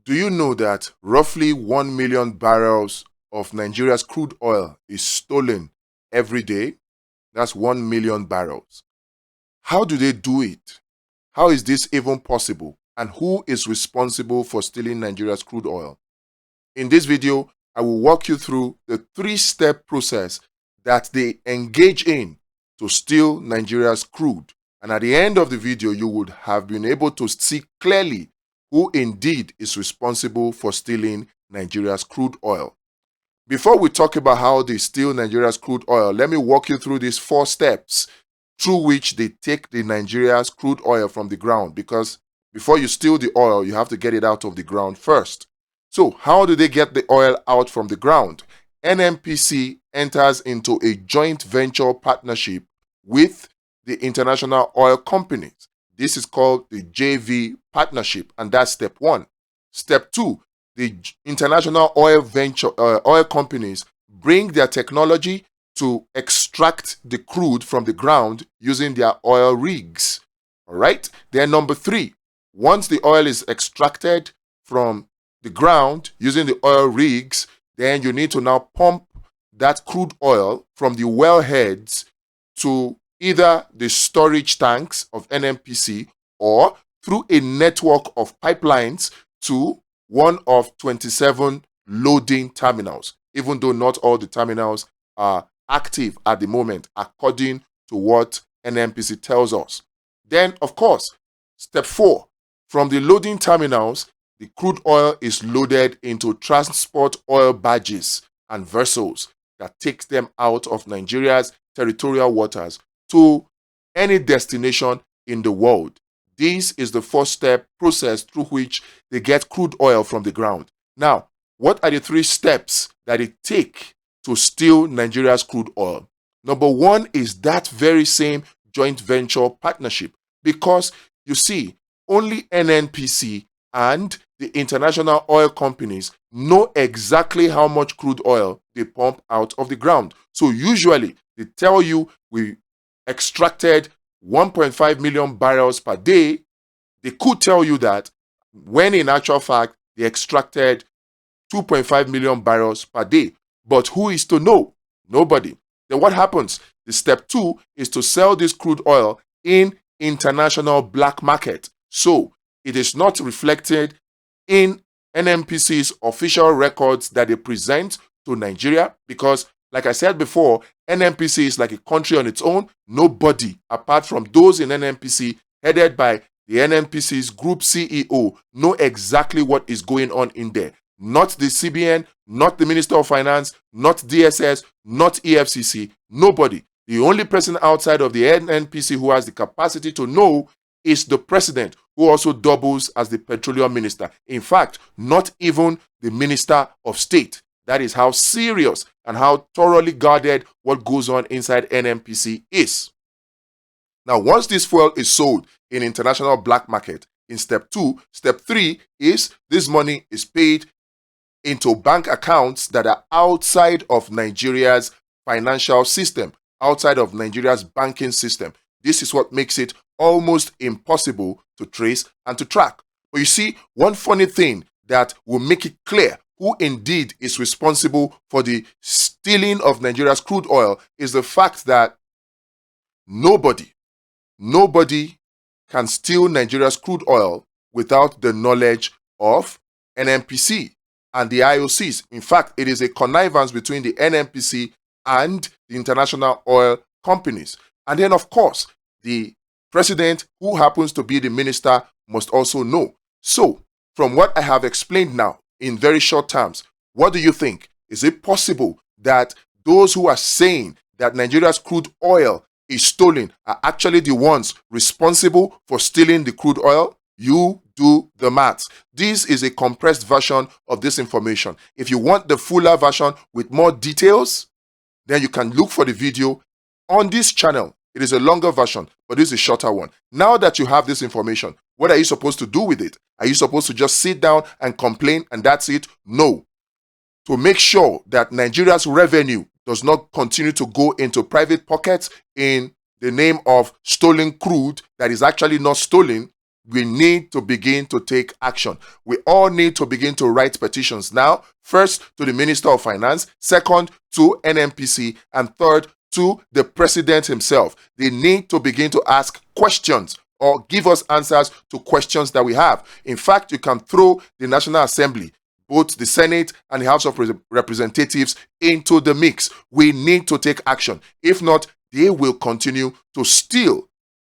Do you know that roughly 1 million barrels of Nigeria's crude oil is stolen every day? That's 1 million barrels. How do they do it? How is this even possible? And who is responsible for stealing Nigeria's crude oil? In this video, I will walk you through the three-step process that they engage in to steal Nigeria's crude. And at the end of the video, you would have been able to see clearly who indeed is responsible for stealing Nigeria's crude oil. Before we talk about how they steal Nigeria's crude oil, let me walk you through these 4 steps through which they take the Nigeria's crude oil from the ground, because before you steal the oil, you have to get it out of the ground first. So how do they get the oil out from the ground? NNPC enters into a joint venture partnership with the international oil companies. This is called the JV partnership, and that's step 1. Step 2, the international oil companies bring their technology to extract the crude from the ground using their oil rigs. All right. Then number 3, once the oil is extracted from the ground using the oil rigs, then you need to now pump that crude oil from the wellheads to either the storage tanks of NNPC or through a network of pipelines to one of 27 loading terminals, even though not all the terminals are active at the moment, according to what NNPC tells us. Then, of course, step 4, from the loading terminals, the crude oil is loaded into transport oil barges and vessels that takes them out of Nigeria's territorial waters to any destination in the world. This is the 4-step process through which they get crude oil from the ground. Now, what are the 3 steps that it take to steal Nigeria's crude oil? Number 1 is that very same joint venture partnership, because you see, only NNPC and the international oil companies know exactly how much crude oil they pump out of the ground. So usually they tell you we extracted 1.5 million barrels per day. They could tell you that, when in actual fact they extracted 2.5 million barrels per day. But who is to know? Nobody. Then what happens? The step 2 is to sell this crude oil in international black market. So it is not reflected in NNPC's official records that they present to Nigeria, because, like I said before, NNPC is like a country on its own. Nobody, apart from those in NNPC, headed by the NNPC's group CEO, know exactly what is going on in there. Not the CBN, not the Minister of Finance, not DSS, not EFCC, nobody. The only person outside of the NNPC who has the capacity to know is the president, who also doubles as the petroleum minister. In fact, not even the Minister of State. That is how serious and how thoroughly guarded what goes on inside NNPC is. Now, once this fuel is sold in international black market, in step 2, step 3 is this money is paid into bank accounts that are outside of Nigeria's financial system, outside of Nigeria's banking system. This is what makes it almost impossible to trace and to track. But you see, one funny thing that will make it clear who indeed is responsible for the stealing of Nigeria's crude oil is the fact that nobody can steal Nigeria's crude oil without the knowledge of NNPC and the IOCs. In fact, it is a connivance between the NNPC and the international oil companies. And then, of course, the president, who happens to be the minister, must also know. So, from what I have explained now, in very short terms, what do you think? Is it possible that those who are saying that Nigeria's crude oil is stolen are actually the ones responsible for stealing the crude oil? You do the maths. This is a compressed version of this information. If you want the fuller version with more details, then you can look for the video on this channel. It is a longer version, but this is a shorter one. Now that you have this information, what are you supposed to do with it? Are you supposed to just sit down and complain and that's it? No. To make sure that Nigeria's revenue does not continue to go into private pockets in the name of stolen crude that is actually not stolen, we need to begin to take action. We all need to begin to write petitions now. First, to the Minister of Finance. Second, to NNPC. And third, to the President himself. They need to begin to ask questions or give us answers to questions that we have. In fact, you can throw the National Assembly, both the Senate and the House of Representatives, into the mix. We need to take action. If not, they will continue to steal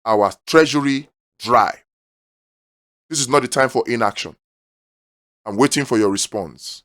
our treasury dry. This is not the time for inaction. I'm waiting for your response.